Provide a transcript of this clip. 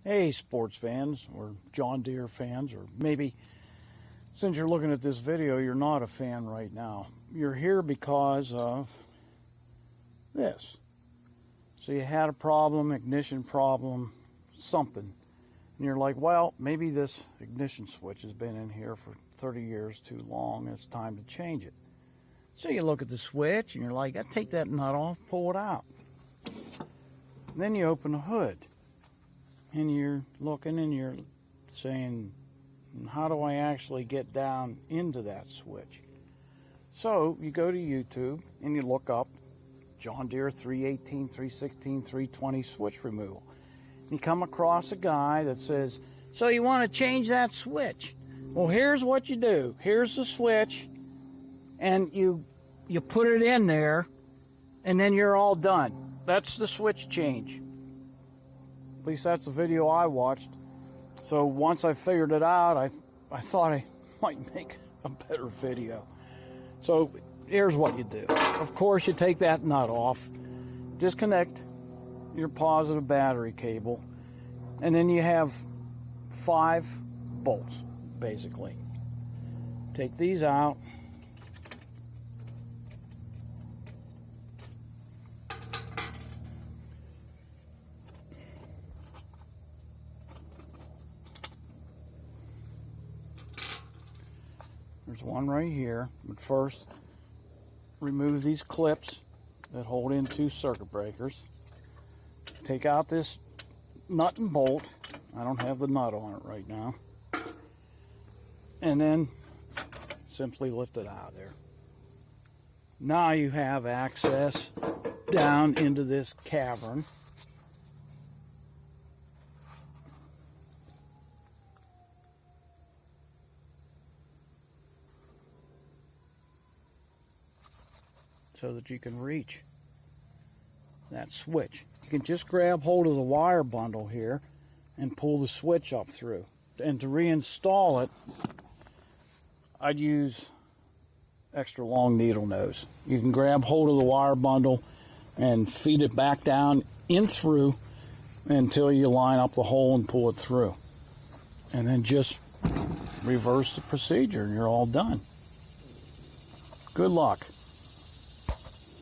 Hey, sports fans or John Deere fans, or maybe since you're looking at this video, you're not a fan right now. You're here because of this. So you had a problem, ignition problem, something. And you're like, well, maybe this ignition switch has been in here for 30 years too long. It's time to change it. So you look at the switch and you're like, I'd take that nut off, pull it out. And then you open the hood. And you're looking and you're saying, how do I actually get down into that switch? So you go to YouTube and you look up John Deere 318, 316, 320 switch removal. And you come across a guy that says, so you want to change that switch? Well, here's what you do. Here's the switch, and you put it in there, and then you're all done. That's the switch change. At least that's the video I watched. So once I figured it out, I thought I might make a better video. So here's what you do. Of course, you take that nut off, disconnect your positive battery cable, and then you have 5 bolts, basically. Take these out. There's one right here, but first remove these clips that hold in 2 circuit breakers. Take out this nut and bolt. I don't have the nut on it right now. And then simply lift it out of there. Now you have access down into this cavern. So that you can reach that switch. You can just grab hold of the wire bundle here and pull the switch up through. And to reinstall it, I'd use extra long needle nose. You can grab hold of the wire bundle and feed it back down in through until you line up the hole and pull it through. And then just reverse the procedure and you're all done. Good luck.